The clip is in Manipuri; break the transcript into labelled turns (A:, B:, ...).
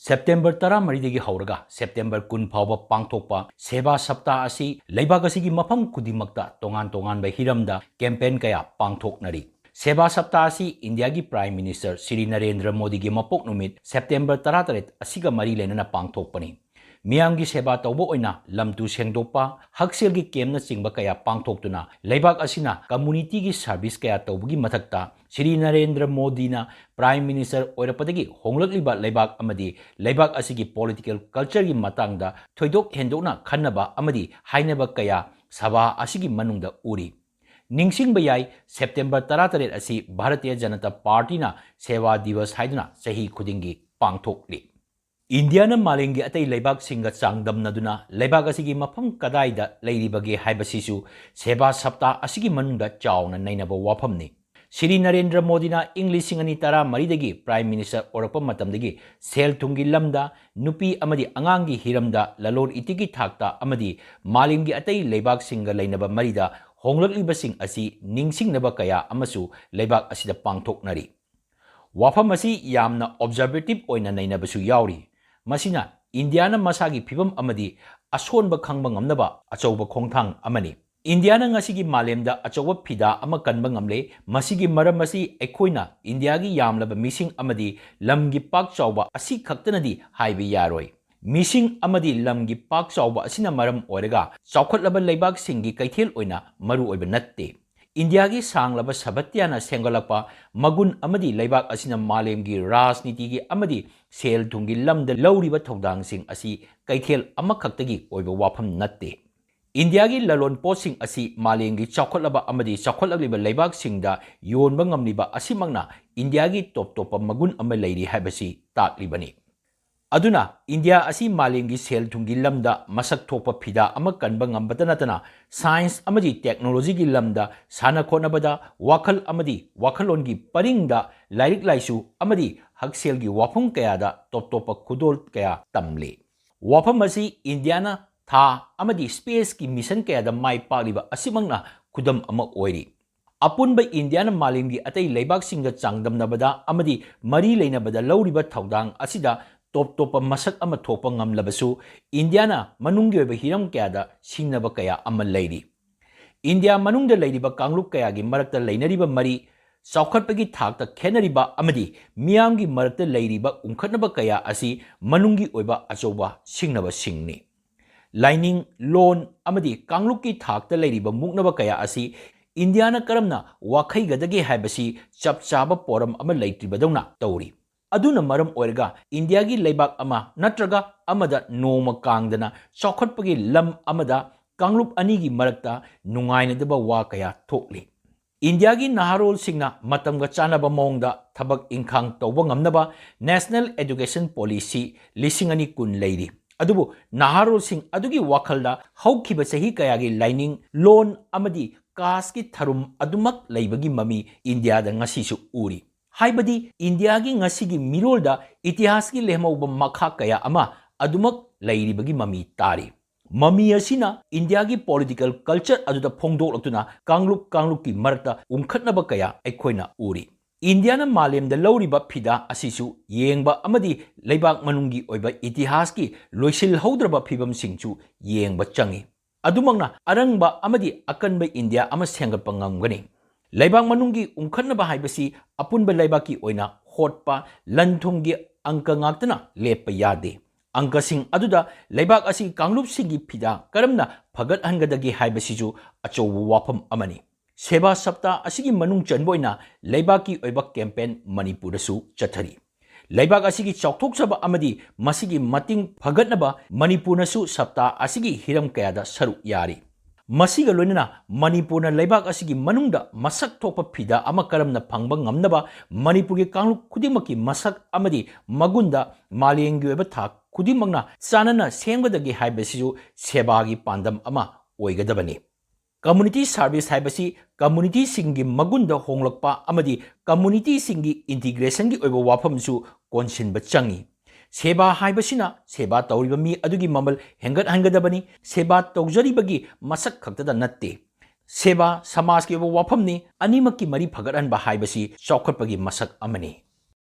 A: September 13 hauраga September 10 fauba pangthokpa Seba Saptah asi leibak asigi mafam kudimakta tongan ba hiramda campaign kaya pangthoknari. Seba Saptah asi India gi Prime Minister Shri Narendra Modi gi mapok numit September 13 asiga mari lenana pangthokpani. Miyamgi seba tawbo oina lamtu sengdokpa haksel gi kemna chingba kaya pangthoktuna leibak asina community gi service kaya tawbugi mathakta Shri Narendra Modi na Prime Minister oirapadagi honglakliba leibak amadi leibak asigi political culture gi matangda thoidok hendokna khannaba amadi hainaba kaya sabha asigi manungda uri. Ningsing bayai September 13 asi Bharatiya Janata Party na Seva Divas haiduna sahi khudingi pangthokli. India na malingi atay leibak singa sangdam na duna leibak asigi mafam kadayda leiribagi haibasisu Seba Saptah asigi manungda chaw na nainaba wafam ni. Shri Narendra Modi na English singani tara maridagi Prime Minister orakpa matamdagi sel thungi lamda nupi amadi angangi hiramda lalor itigi thakta amadi malingi atay leibak singa leinaba marida honglakliba sing asi ningsing naba kaya amasu leibak asida pangthoknari. Wafam asi yamna observative oina nainabasu yauri. Masina Indiana masagi pibam amadi asonba khangba ngamnaba achauba khongthang amani. Indiana ngasigi malemda achauba phida ama kanba ngamle masigi maram asi ekhoina India gi yamlaba mising amadi lamgi pak chauba asi khaktanadi haibi yaroi. Mising amadi lamgi pak chauba asina maram oiraga chaukhatlaba leibak singi kaithel oina maru oiba natte. India gi sanglaba sabatyana sengalakpa magun amadi leibak asina malemgi rajniti gi amadi sel thungi lamda lauriba thodang sing asi kaithel amakhaktagi oiba wafam natte. India gi lalon posing asi malemgi chaukhatlaba amadi chaukhalagliba leibak singda yonba ngamliba asimangna India gi top magun ama leiri haibasi taklibani. Aduna India asi malengi sel thungi lamda masak thopa phida ama kanba ngambata natana science amadi technology gi lamda sana khonabada wakhal amadi wakhalongi paringda lairik laisu amadi haksel gi wafam kaya da top khudol kaya tamle. Wafam asi Indiana tha amadi space ki mission kaya da mai paliba asimangna khudam ama oiri. Apunba Indiana malengi atay leibak singa changdamnabada amadi mari leinabada lauriba thodang asida top masak ama thopa ngamlabasu Indiana manunggi oiba hiram kaya da singnaba kaya ama leiri. India manungda leiriba kangluk kaya gi marakta leinariba mari chaukhatpagi thakta khenariba amadi miyamgi marakta leiriba umkhatnaba kaya asi manunggi oiba achauba singnaba singni. Lining loan amadi kanglukki thakta leiriba muknaba kaya asi Indiana karamna wakhaigadagi haibasi chapchaba poram ama leitribadawna tawri. Aduna maram oirga India gi leibak ama natraga amada noma kangdana chaukhatpagi lam amada kanglup ani gi marakta nungainadaba wa kaya thokli. India gi naharol singna matamga chanaba mongda thabak ingkhang tawba ngamnaba National Education Policy lisingani kun leiri. Adubu naharol sing adugi wakhalda haukiba sahi kaya gi lining loan amadi caste ki tharum adumak leibagi mami India da ngasisu uri. Haibadi India gi ngasigi mirolda itihas gi lehmauba makha kaya ama adumak lairibagi mami tari. Mami asina India gi political culture aduda phongdoklaktuna kangluk ki marakta umkhatnaba kaya ekhoina uri. Indiana malemda lauriba phida asisu yengba amadi leibak manungi oiba itihas gi loisil haudraba phibam singchu yengba changi. Adumangna arangba amadi akanba India ama sengatpa ngamgani. Leibak manunggi umkhatnaba haibasi apunba leibaki oina hotpa lanthunggi angka ngaktana lepa yade. Angka sing aduda leibak asi kanglup singi phida karamna phagat hangadagi haibasiju achoubu wafam amani. Seba Saptah asigi manung chanboina leibaki oiba campaign Manipur su chathari. Leibak asigi chaukthoksaba amadi masigi mating phagatnaba Manipur nasu Saptah asigi hiram kayada saru yari. Masiga loinana Manipur na leibak asigi manungda masak thopa phida ama karamna phangba ngamnaba Manipur gi kangluk khudimaki masak amadi magunda malengi oiba thak khudimangna chanana sengbadagi haibasisu seba gi pandam ama oigadabani. Community service haibasi community singi magunda honglakpa amadi community singi integration gi oiba wafamsu konsinba changi. Seba haibasina seba tawriba mi adugi mamal hengat hangadabani seba tawjaribagi masak khaktada natte. Seba samaj ki wafamni animaki mari phagaran ba haibasi chaukhatpagi masak amani.